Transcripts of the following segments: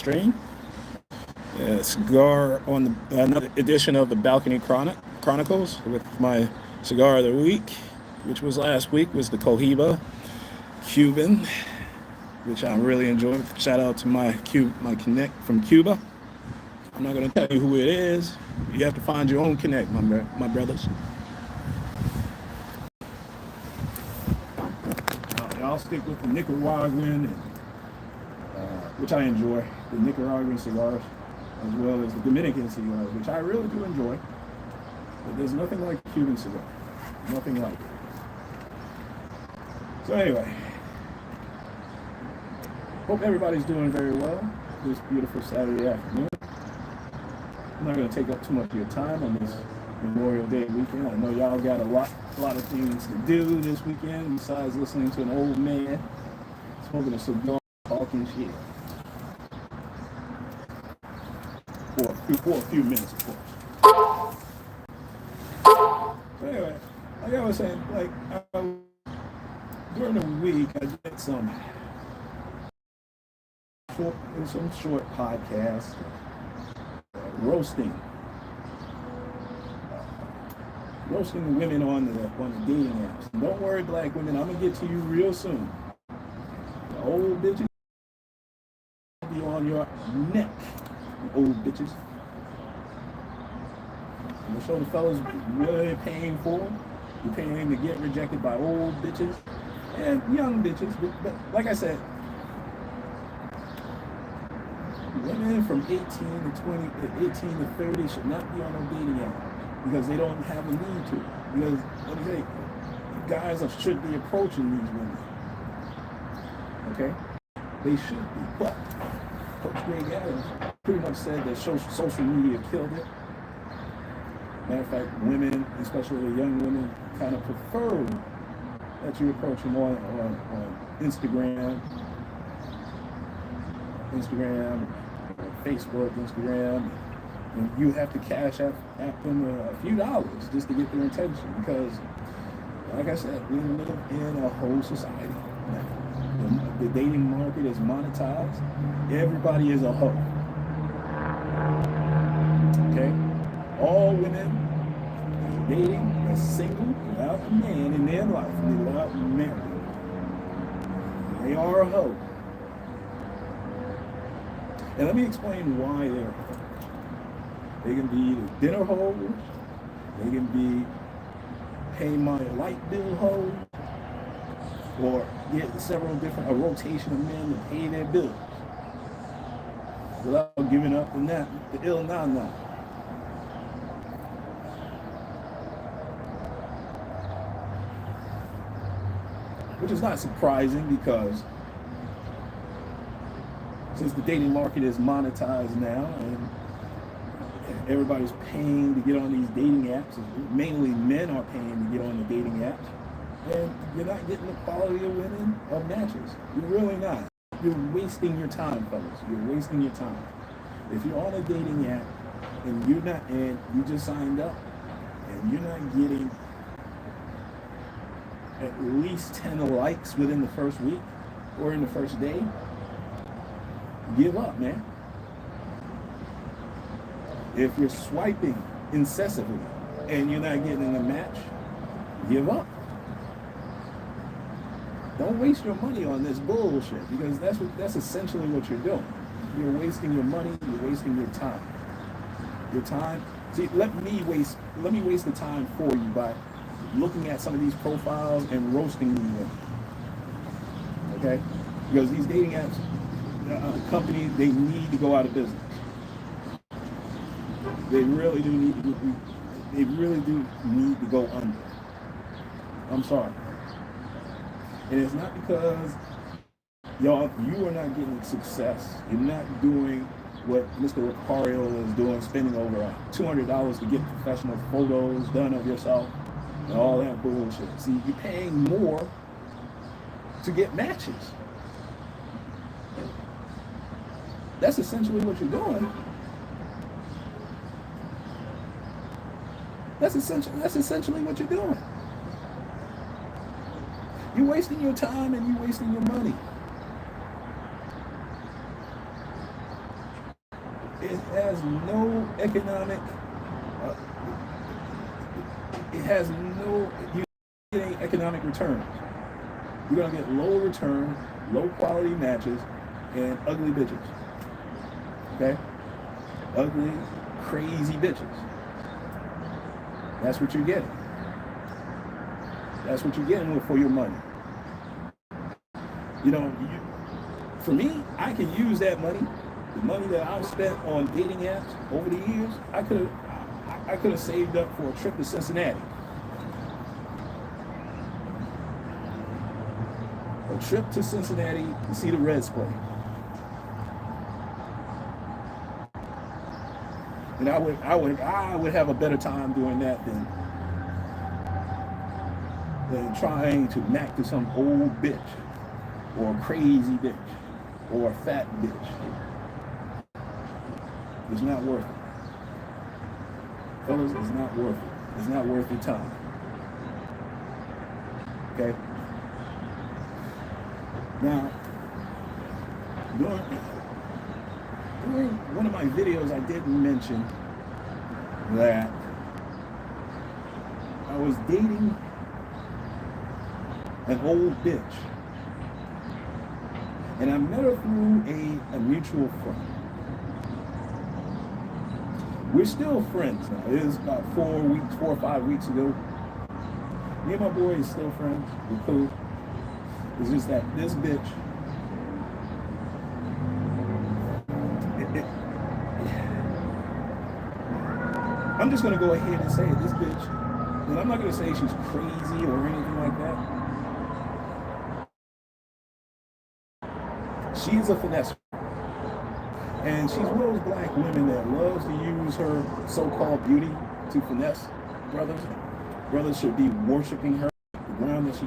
stream. Cigar on another edition of the Balcony Chronicles with my cigar of the week, which was last week, was the Cohiba Cuban, which I'm really enjoying. Shout out to my connect from Cuba. I'm not going to tell you who it is. You have to find your own connect, my brothers. I'll stick with the Nicaraguan, which I enjoy, the Nicaraguan cigars, as well as the Dominican cigars, which I really do enjoy. But there's nothing like a Cuban cigar. Nothing like it. So anyway, hope everybody's doing very well this beautiful Saturday afternoon. I'm not going to take up too much of your time on this Memorial Day weekend. I know y'all got a lot of things to do this weekend besides listening to an old man smoking a cigar, talking shit. For a few minutes, of course. So anyway, like I was saying, during the week, I did some short podcasts, roasting women on the dating apps. And don't worry, black women, I'm gonna get to you real soon. The old bitches be on your neck, old bitches. I'm gonna show the fellas what they're paying for. You're paying to get rejected by old bitches and young bitches. But like I said, women from 18 to 30 should not be on a dating app because they don't have a need to. Because let me tell you, guys should be approaching these women. Okay? They should be. But Coach Greg Adams pretty much said that social media killed it. Matter of fact, women, especially young women, kind of prefer that you approach them on Instagram, Facebook, Instagram, and you have to cash out them a few dollars just to get their attention because, like I said, we live in a whole society now. The dating market is monetized. Everybody is a hoe. Okay? All women are dating are single without a man in their life, without marriage. They are a hoe. And let me explain why they're a hoe. They can be the dinner hoes, they can be pay my light bill hoes, or get a rotation of men to pay their bills without giving up the ill nah. Which is not surprising because since the dating market is monetized now and everybody's paying to get on these dating apps, mainly men are paying to get on the dating apps, and you're not getting the quality of women of matches. You're really not. You're wasting your time, fellas. You're wasting your time. If you're on a dating app and you just signed up and you're not getting at least 10 likes within the first week or in the first day, give up, man. If you're swiping incessantly and you're not getting a match, give up. Don't waste your money on this bullshit because that's essentially what you're doing. You're wasting your money, you're wasting your time. Your time. See, let me waste the time for you by looking at some of these profiles and roasting these women. Okay? Because these dating apps, companies, they need to go out of business. They really do need to go under. I'm sorry. And it's not because you are not getting success. You're not doing what Mr. Ricario is doing, spending over $200 to get professional photos done of yourself and all that bullshit. See, you're paying more to get matches. That's essentially what you're doing. That's essentially what you're doing. You're wasting your time and you're wasting your money. it has no economic, uh, it has no, you're getting economic returns. You're going to get low return, low quality matches, and ugly bitches. Okay? Ugly, crazy bitches. That's what you're getting. That's what you're getting for your money. You know, for me, I can use that money, the money that I've spent on dating apps over the years. I could have saved up for a trip to Cincinnati. A trip to Cincinnati to see the Reds play. And I would have a better time doing that than trying to mac to some old bitch or a crazy bitch or a fat bitch. It's not worth it. Fellas, it's not worth it. It's not worth your time. Okay? Now, during one of my videos, I didn't mention that I was dating an old bitch. And I met her through a mutual friend. We're still friends now. It was about 4 or 5 weeks ago. Me and my boy is still friends. We're cool. It's just that this bitch, I'm just going to go ahead and say it, this bitch, and I'm not going to say she's crazy or anything like that. She's a finesse. And she's one of those black women that loves to use her so-called beauty to finesse brothers. Brothers should be worshiping her, the ground that she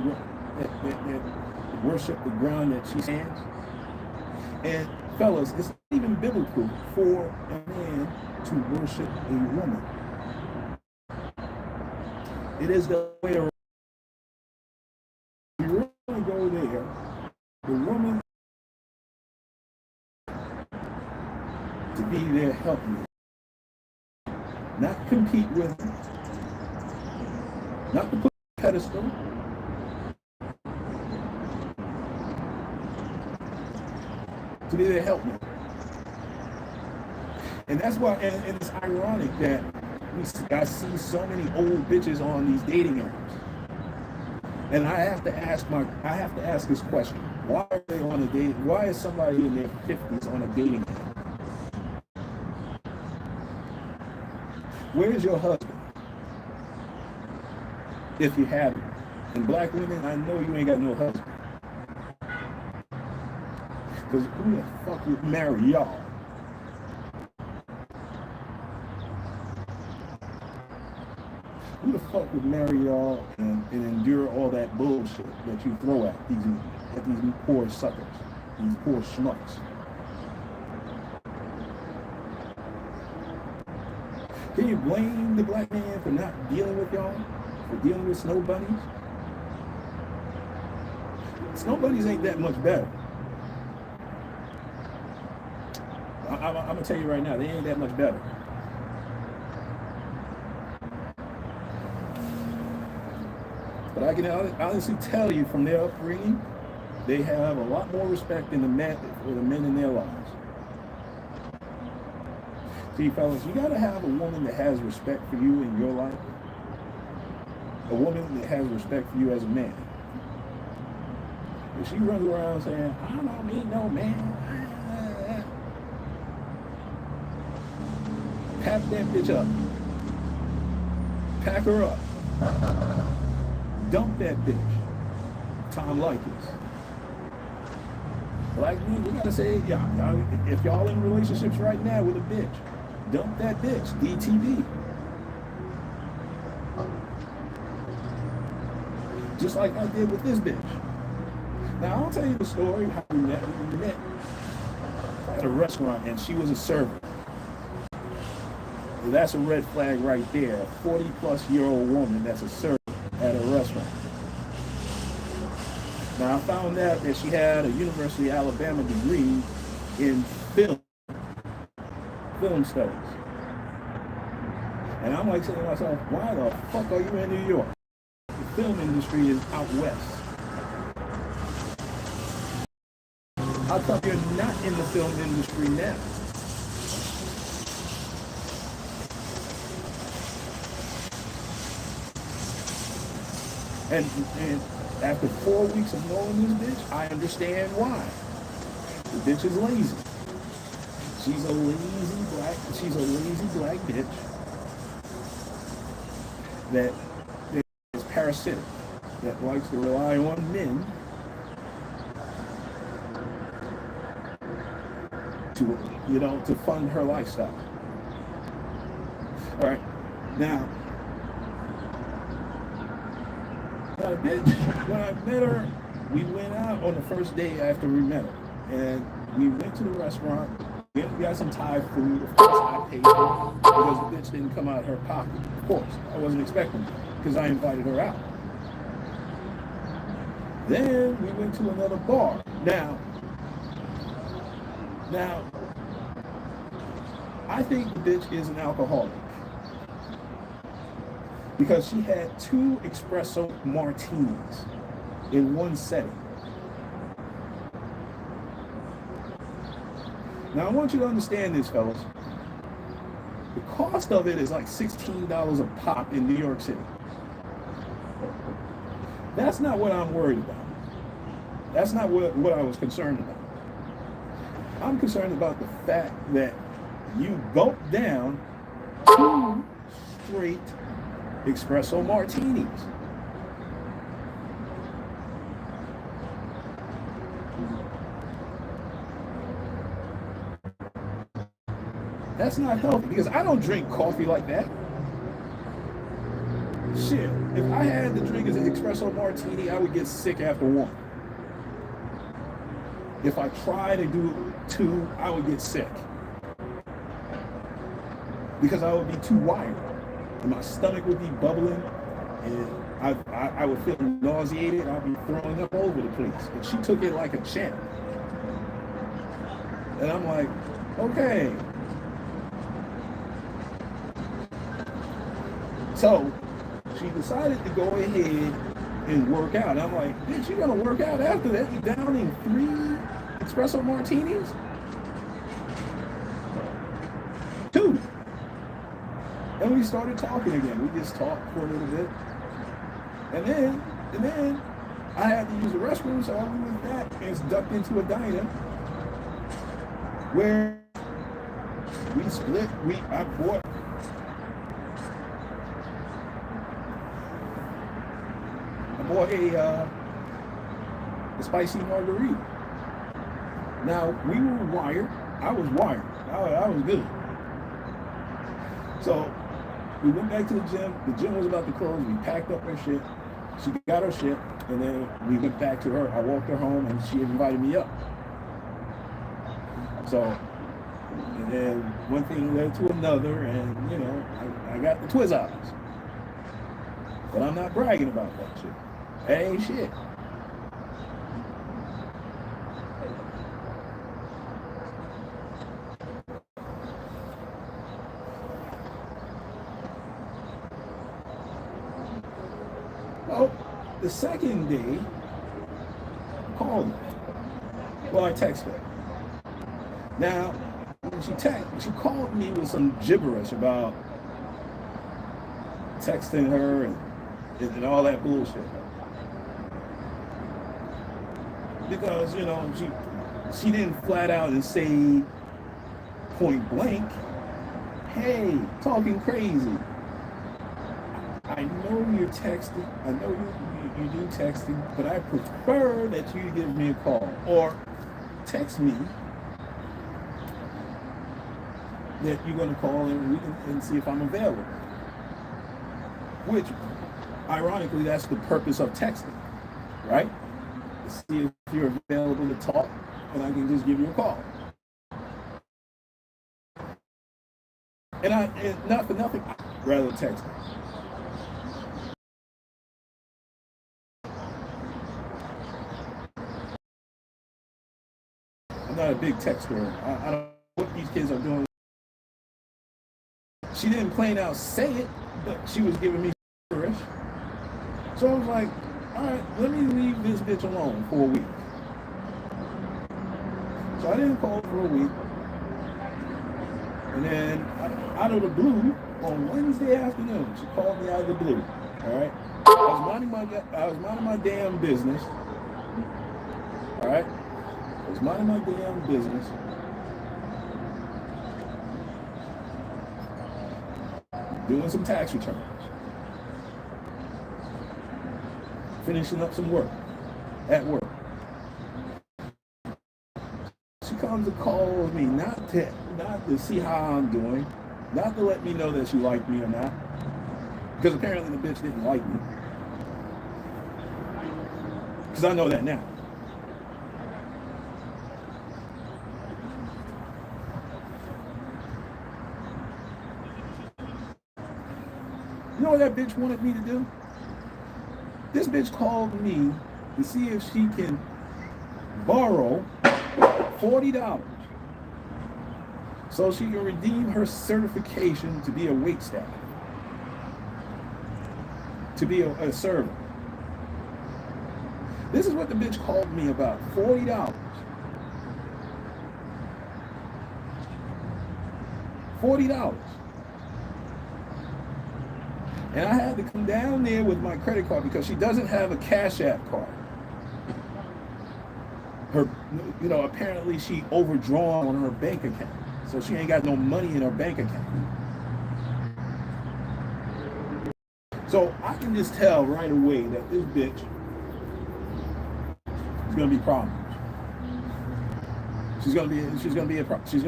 worship the ground that she stands. And fellas, it's not even biblical for a man to worship a woman. It is the way around. You really go there, the woman to be there helping you, not compete with them, not to put on a pedestal. To be there help me. And that's why, and it's ironic that I see so many old bitches on these dating apps. And I have to ask this question. Why are they on a date? Why is somebody in their 50s on a dating app? Where's your husband? If you have it. And black women, I know you ain't got no husband. Because who the fuck would marry y'all? Who the fuck would marry y'all and endure all that bullshit that you throw at these poor suckers, these poor schmucks? Can you blame the black man for not dealing with y'all? For dealing with snow bunnies? Snow bunnies ain't that much better. I'm going to tell you right now, they ain't that much better. But I can honestly tell you from their upbringing, they have a lot more respect than the men in their lives. See, fellas, you got to have a woman that has respect for you in your life. A woman that has respect for you as a man. If she runs around saying, I don't need no man. Pack that bitch up. Pack her up. Dump that bitch. Tom Likens. Like me, we gotta say, yeah, if y'all in relationships right now with a bitch, dump that bitch. DTB. Just like I did with this bitch. Now I'll tell you the story how we met. We met at a restaurant and she was a server. Well, that's a red flag right there. A 40-plus-year-old woman that's a server at a restaurant. Now, I found out that she had a University of Alabama degree in film film studies. And I'm like saying to myself, why the fuck are you in New York? The film industry is out west. How come you're not in the film industry now? And after 4 weeks of knowing this bitch, I understand why. The bitch is lazy. She's a lazy black bitch that is parasitic, that likes to rely on men to fund her lifestyle. All right, now bitch, when I met her, we went out on the first day after we met her, and we went to the restaurant. We got some Thai food. Of course, I paid for it because the bitch didn't come out of her pocket. Of course, I wasn't expecting it because I invited her out. Then we went to another bar. Now, I think the bitch is an alcoholic because she had 2 espresso martinis in one setting. Now, I want you to understand this, fellas. The cost of it is like $16 a pop in New York City. That's not what I'm worried about. That's not what I was concerned about. I'm concerned about the fact that you gulp down 2 straight espresso martinis. That's not healthy because I don't drink coffee like that. Shit, if I had to drink an espresso martini, I would get sick after 1. If I tried to do 2, I would get sick because I would be too wired. And my stomach would be bubbling, and I would feel nauseated. I'd be throwing up all over the place. And she took it like a champ. And I'm like, okay. So she decided to go ahead and work out. And I'm like, bitch, you gonna work out after that? You downing 3 espresso martinis? 2. And we started talking again. We just talked for a little bit. And then I had to use the restroom, so I went back and ducked into a diner where we split. I bought a spicy margarita. Now, we were wired. I was wired. I was good. So we went back to the gym. The gym was about to close. We packed up her shit. She got her shit, and then we went back to her. I walked her home, and she invited me up. So, and then one thing led to another, and I got the Twizzlers. But I'm not bragging about that shit. That ain't shit. Well, the second day, I called her. Well, I texted her. Now, when she called me with some gibberish about texting her and all that bullshit. Because, she didn't flat out and say point blank, hey, talking crazy. I know you're texting. I know you do texting, but I prefer that you give me a call or text me that you're going to call and see if I'm available. Which, ironically, that's the purpose of texting, right? To see if you're available to talk, and I can just give you a call. And not for nothing, I'd rather text. I'm not a big texter. I don't know what these kids are doing She didn't plain out say it, but she was giving me gibberish. So I was like, all right, let me leave this bitch alone for a week. So I didn't call for a week. And then out of the blue, on Wednesday afternoon, she called me out of the blue. All right. I was minding my damn business. All right. I was minding my damn business. Doing some tax returns. Finishing up some work at work. She comes and calls me not to see how I'm doing, not to let me know that she liked me or not, because apparently the bitch didn't like me. Because I know that now. You know what that bitch wanted me to do? This bitch called me to see if she can borrow $40 so she can redeem her certification to be a waitstaff, to be a server. This is what the bitch called me about, $40. $40. And I had to come down there with my credit card because she doesn't have a Cash App card. Apparently she overdrawn on her bank account. So she ain't got no money in her bank account. So I can just tell right away that this bitch is gonna be problems. She's gonna be a problem. She's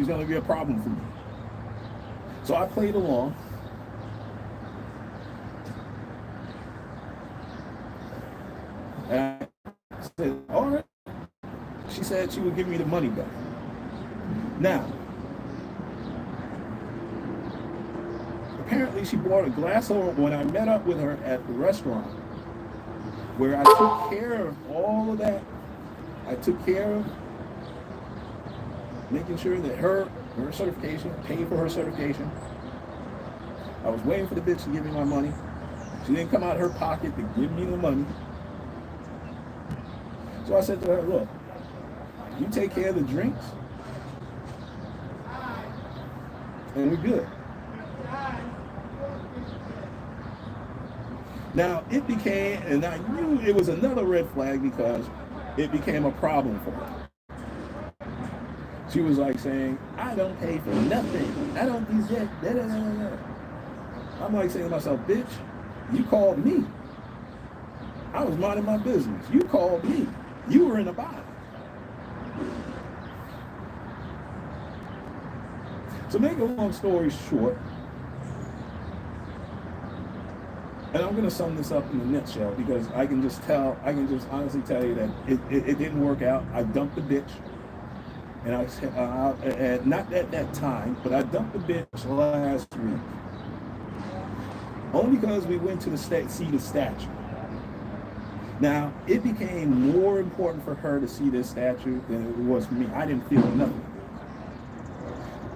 gonna be a problem for me. So I played along. And I said, all right. She said she would give me the money back. Now, apparently she bought a glass of, when I met up with her at the restaurant, where I took care of all of that. I took care of making sure that her certification, paid for her certification. I was waiting for the bitch to give me my money. She didn't come out of her pocket to give me the money. So I said to her, look, you take care of the drinks, and we're good. Now, it became, and I knew it was another red flag because it became a problem for her. She was like saying, I don't pay for nothing. I don't deserve, da, da, da, da. I'm like saying to myself, bitch, you called me. I was minding my business. You called me. You were in a bind. To make a long story short, and I'm going to sum this up in a nutshell because I can just honestly tell you that it didn't work out. I dumped the bitch. And I said, not at that time, but I dumped the bitch last week. Only because we went to see the statue. Now, it became more important for her to see this statue than it was for me. I didn't feel nothing.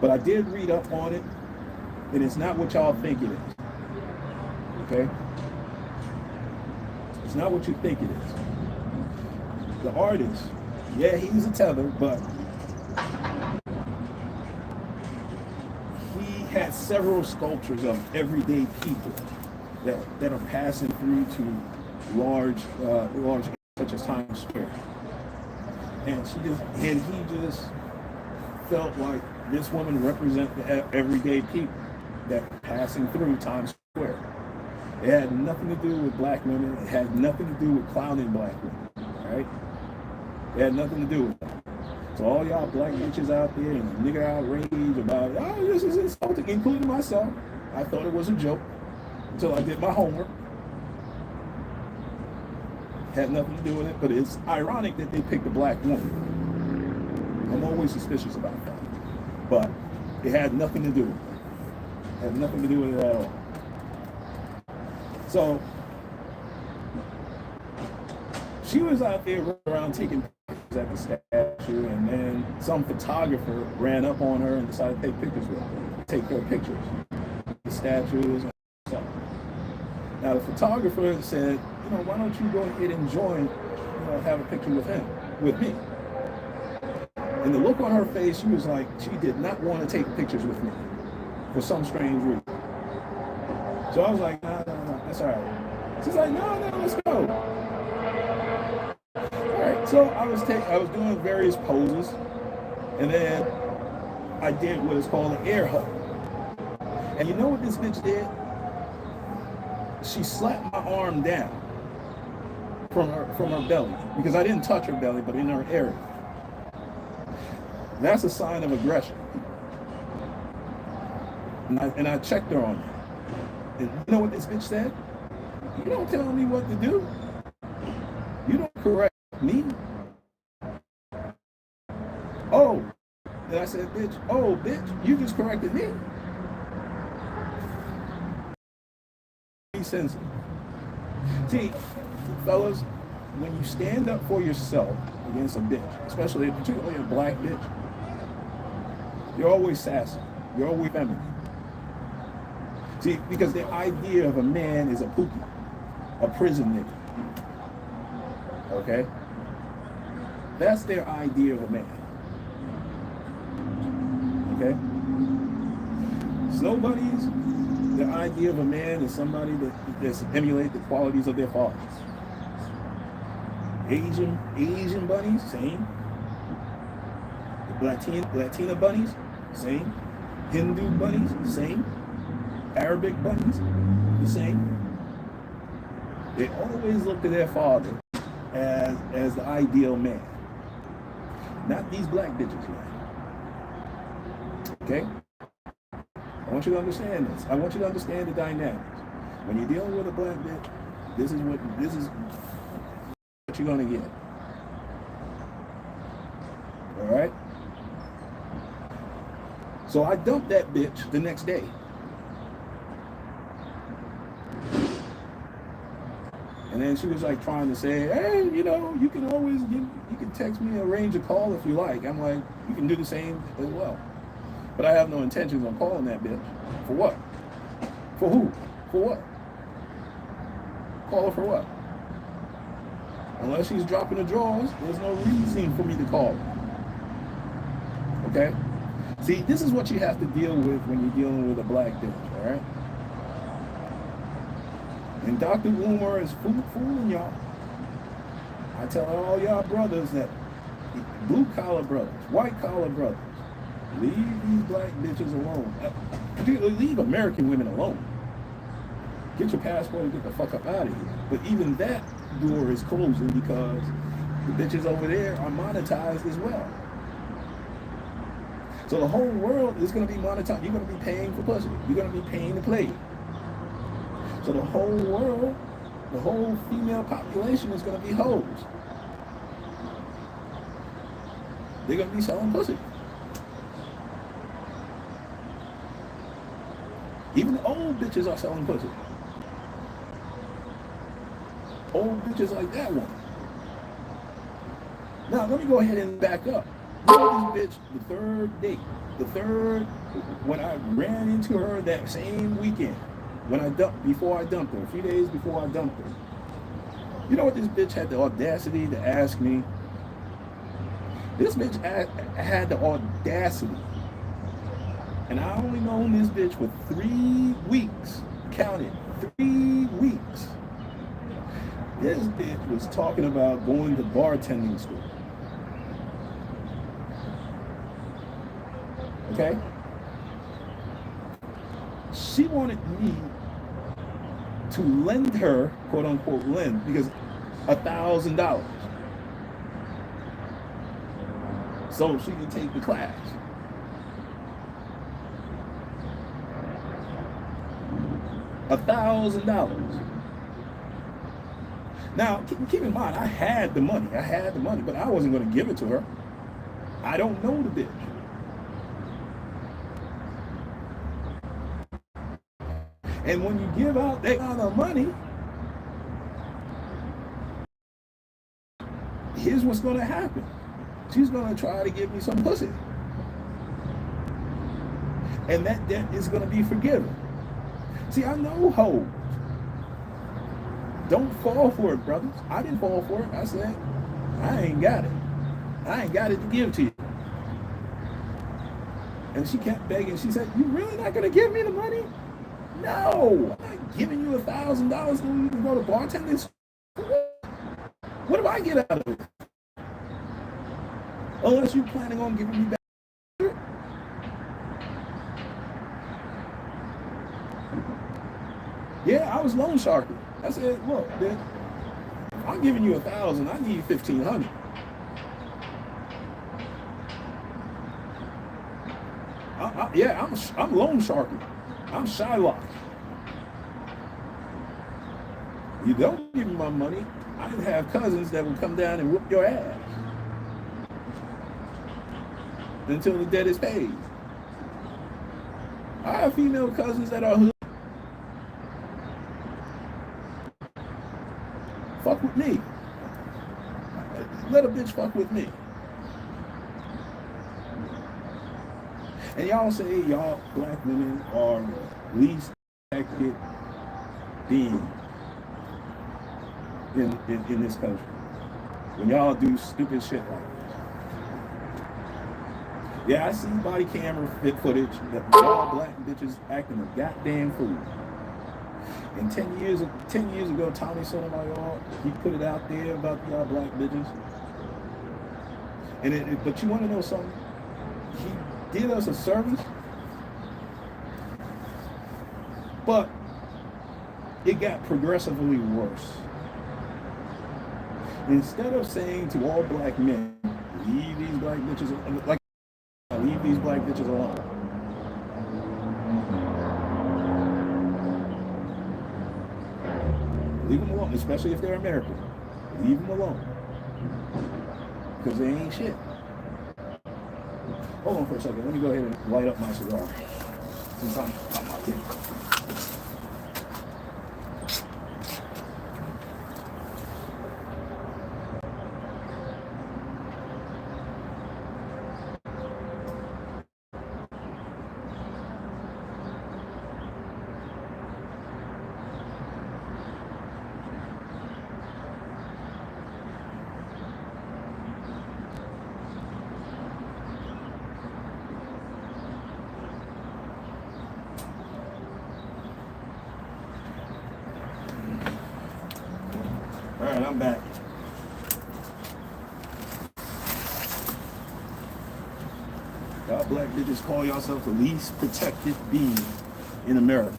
But I did read up on it, and it's not what y'all think it is. Okay? It's not what you think it is. The artist, yeah, he's a tether, but he had several sculptures of everyday people that are passing through to large such as Times Square. And he just felt like this woman represents the everyday people that are passing through Times Square. It had nothing to do with black women. It had nothing to do with clowning black women, right? It had nothing to do with that. So all y'all black bitches out there and nigga outrage about, oh, this is insulting, including myself. I thought it was a joke until I did my homework. Had nothing to do with it, but it's ironic that they picked a black woman. I'm always suspicious about that. But it had nothing to do with it. Had nothing to do with it at all. So she was out there around taking pictures. at the statue, and then some photographer ran up on her and decided to take pictures with her, take her pictures, the statues and stuff. Now the photographer said, why don't you go ahead and join, have a picture with him, with me. And the look on her face, she was like, she did not want to take pictures with me for some strange reason. So I was like, no, that's all right. She's like, no, let's go. All right, so I was doing various poses, and then I did what is called an air hug. And you know what this bitch did? She slapped my arm down from her belly, because I didn't touch her belly, but in her area. That's a sign of aggression. And I checked her on that. And you know what this bitch said? You don't tell me what to do. You don't correct me. Oh. And I said, bitch, you just corrected me. Be sensitive. See, fellas, when you stand up for yourself against a bitch, particularly a black bitch, you're always sassy. You're always feminine. See, because the idea of a man is a pookie, a prison nigga. Okay? That's their idea of a man. Okay? Nobody's, their idea of a man is somebody that's emulate the qualities of their fathers. Asian bunnies, same. Latina bunnies, same. Hindu bunnies, same. Arabic bunnies, the same. They always look to their father as the ideal man. Not these black bitches, man. Okay? I want you to understand this. I want you to understand the dynamics. When you're dealing with a black bitch, this is what you're gonna get. Alright? So I dumped that bitch the next day. And then she was like trying to say, hey, you can always you can text me, arrange a call if you like. I'm like, you can do the same as well. But I have no intentions on calling that bitch. For what? For who? For what? Call her for what? Unless she's dropping the drawers, there's no reason for me to call her. Okay? See, this is what you have to deal with when you're dealing with a black bitch, all right? And Dr. Boomer is fooling y'all. I tell all y'all brothers that blue-collar brothers, white-collar brothers, leave these black bitches alone. Leave American women alone. Get your passport and get the fuck up out of here. But even that door is closing because the bitches over there are monetized as well. So the whole world is going to be monetized. You're going to be paying for pussy. You're going to be paying to play. So the whole world, the whole female population is going to be hoes. They're going to be selling pussy. Even the old bitches are selling pussy. Old bitches like that one. Now, let me go ahead and back up. You know this bitch, when I ran into her that same weekend, before I dumped her, a few days before I dumped her. You know what this bitch had the audacity to ask me? This bitch had the audacity. And I only known this bitch for 3 weeks. Counted 3 weeks. This bitch was talking about going to bartending school. Okay? She wanted me to lend her, quote unquote lend, because $1,000. So she could take the class. $1,000. Now, keep in mind, I had the money, but I wasn't going to give it to her. I don't know the bitch. And when you give out that kind of money, here's what's going to happen. She's going to try to give me some pussy. And that debt is going to be forgiven. See, I know hoes. Don't fall for it, brothers. I didn't fall for it. I said, I ain't got it. I ain't got it to give to you. And she kept begging. She said, you really not going to give me the money? No. I'm not giving you $1,000 so you can go to bartending school. What do I get out of it? Unless you're planning on giving me back. Yeah, I was loan sharking. I said, look, man, I'm giving you $1,000. I need $1,500. I'm loan sharking. I'm Shylock. You don't give me my money, I have cousins that will come down and whoop your ass until the debt is paid. I have female cousins that are hood. Fuck with me. Let a bitch fuck with me. And y'all say y'all black women are the least protected beings in this country. When y'all do stupid shit like that. Yeah, I see body camera footage that y'all black bitches acting a goddamn fool. And 10 years ago, Tommy Sotomayor, he put it out there about y'all black bitches. But you want to know something? He did us a service, but it got progressively worse. Instead of saying to all black men, leave these black bitches alone. Leave them alone, especially if they're American. Leave them alone. Because they ain't shit. Hold on for a second. Let me go ahead and light up my cigar. Since I'm out here. Alright, I'm back. Y'all black bitches call yourself the least protected being in America.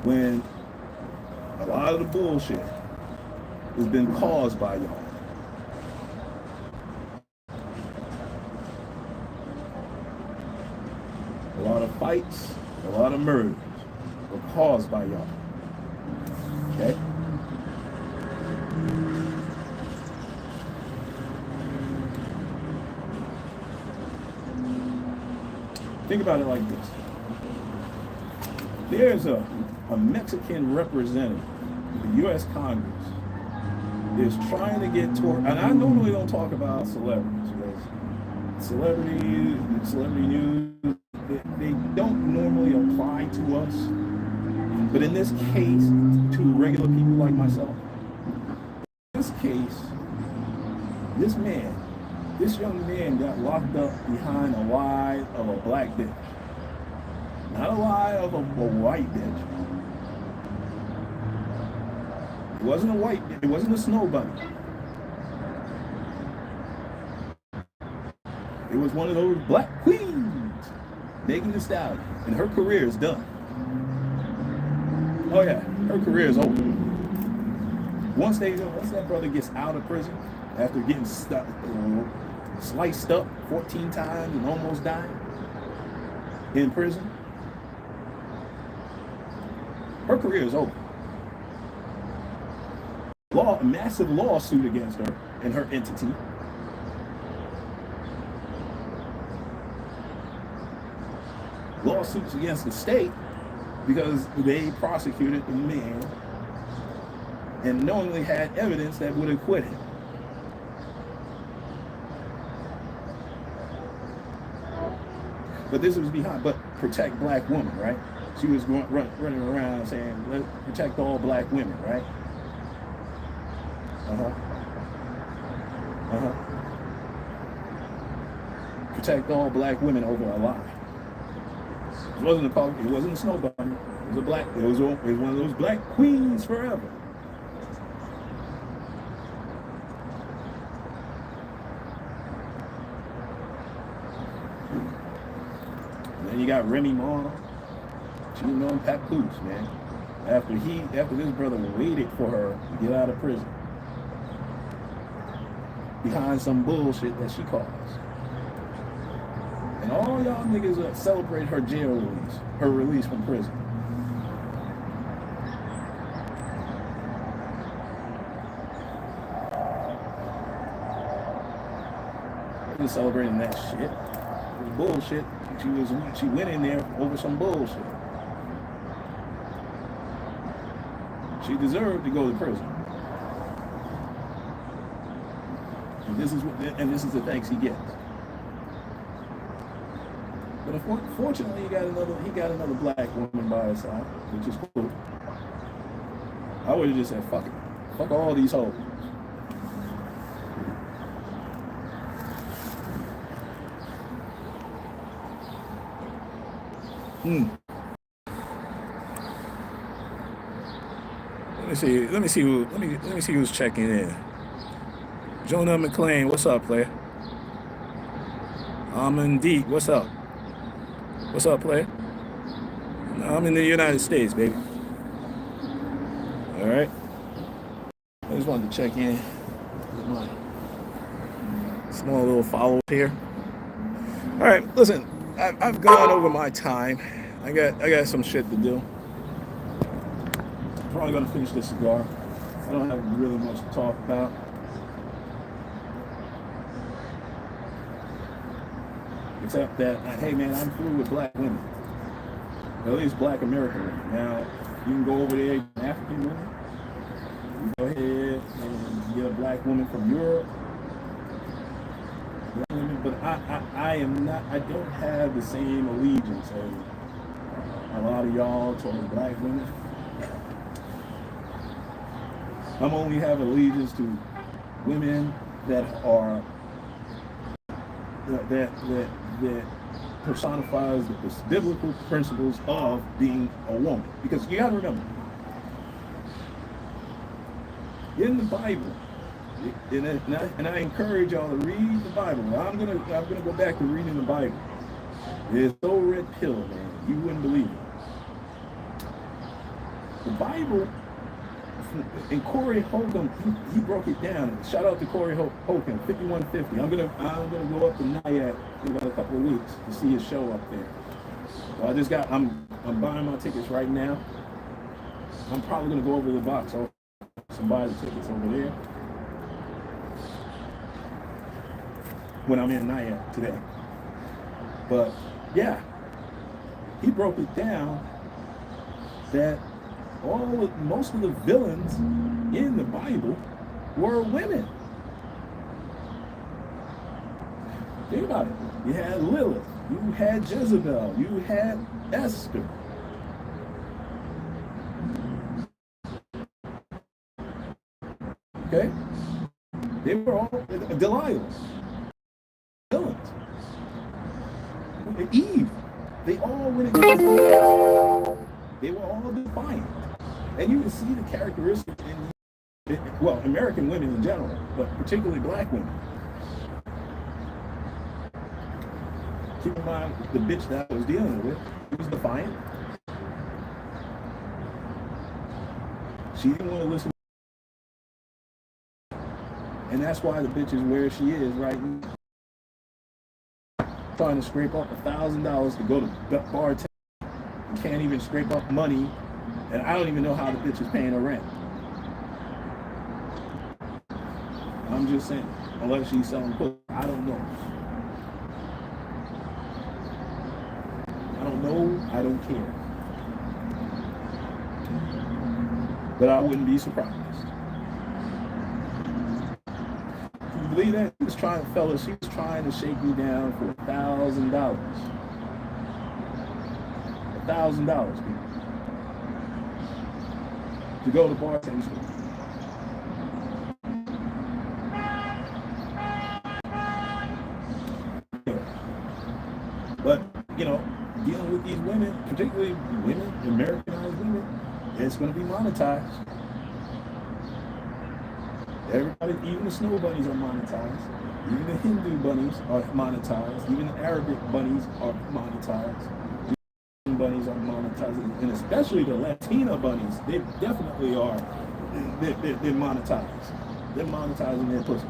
When a lot of the bullshit has been caused by y'all. A lot of fights, a lot of murders were caused by y'all. Okay? Think about it like this. There's a Mexican representative, the U.S. Congress, is trying to get toward, and I normally don't talk about celebrities, because celebrity news, they don't normally apply to us. But in this case, to regular people like myself, in this case, this young man got locked up behind a lie of a black bitch. Not a lie of a white bitch. It wasn't a white bitch. It wasn't a snow bunny. It was one of those black queens, Megan Thee Stallion. And her career is done. Oh yeah, her career is over. Once that brother gets out of prison, after getting sliced up 14 times and almost dying in prison, her career is over. A massive lawsuit against her and her entity. Lawsuits against the state because they prosecuted the man and knowingly had evidence that would acquit him. but this was behind. But protect black women, right? She was running around saying, "Let's protect all black women," right? Protect all black women over a lie. It wasn't a punk, it wasn't a snow bunny. It was a black. It was one of those black queens forever. And then you got Remy Ma cheating on Papoose, man. After this brother waited for her to get out of prison behind some bullshit that she caused. And all y'all niggas celebrate her jail release, her release from prison. They was celebrating that shit. It was bullshit. She went in there over some bullshit. She deserved to go to prison. And this is the thanks he gets. But unfortunately, he got another black woman by his side, which is cool. I would have just said, fuck it. Fuck all these hoes. Let me see who's checking in. Jonah McLean, what's up, player? Indeed, what's up? What's up, player? I'm in the United States, baby. All right. I just wanted to check in with my small little follow here. All right, listen, I've gone over my time. I got some shit to do. Probably gonna finish this cigar. I don't have really much to talk about. Except that, hey man, I'm through with black women. At least black American women. Now, you can go over there, African women. You go ahead and get a black woman from Europe. But I don't have the same allegiance as a lot of y'all towards black women. I'm only have allegiance to women that are that personifies the biblical principles of being a woman. Because you gotta remember, in the Bible, and I encourage y'all to read the Bible. I'm gonna go back to reading the Bible. It's so red pill, man. You wouldn't believe it. The Bible. And Corey Holcomb, he broke it down. Shout out to Corey Holcomb, 5150. I'm gonna go up to Nyack in about a couple of weeks to see his show up there. So I'm buying my tickets right now. I'm probably gonna go over to the box office and buy the tickets over there when I'm in Nyack today. But yeah, he broke it down that most of the villains in the Bible were women. Think about it. You had Lilith, you had Jezebel, you had Esther. Okay? They were all Delilah. Villains. Eve. They all went against God. They were all defiant. And you can see the characteristics in, well, American women in general, but particularly black women. Keep in mind, the bitch that I was dealing with, she was defiant. She didn't want to listen. And that's why the bitch is where she is right now. Trying to scrape up $1,000 to go to bartend. Can't even scrape up money. And I don't even know how the bitch is paying her rent. I'm just saying, unless she's selling pussy, I don't know. I don't know, I don't care. But I wouldn't be surprised. Can you believe that? She was trying to shake me down for $1,000. $1,000 to go to bartending school. But, you know, dealing with these women, particularly women, Americanized women, it's going to be monetized. Everybody, even the snow bunnies are monetized. Even the Hindu bunnies are monetized. Even the Arabic bunnies are monetized. The bunnies are monetized. And especially the Latina bunnies, they definitely are. They're monetized. They're monetizing their pussy.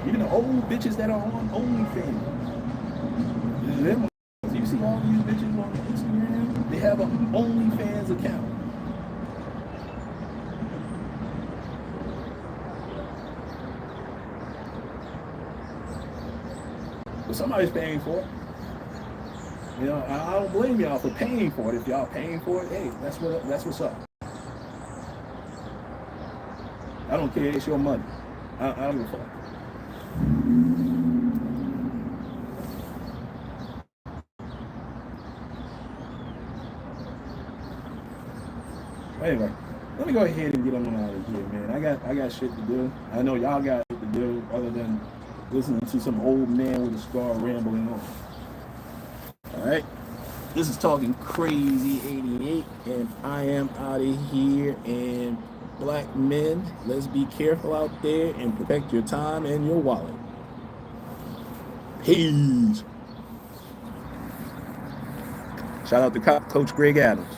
Even the old bitches that are on OnlyFans. You see all these bitches on Instagram? They have an OnlyFans account. But somebody's paying for it. You know, I don't blame y'all for paying for it. If y'all paying for it, hey, that's what's up. I don't care. It's your money. I don't give a fuck. Anyway, let me go ahead and get on out of here, man. I got shit to do. I know y'all got shit to do other than listening to some old man with a scar rambling on. All right. This is Talking Crazy 88, and I am out of here. And black men, let's be careful out there and protect your time and your wallet. Peace. Shout out to Coach Greg Adams.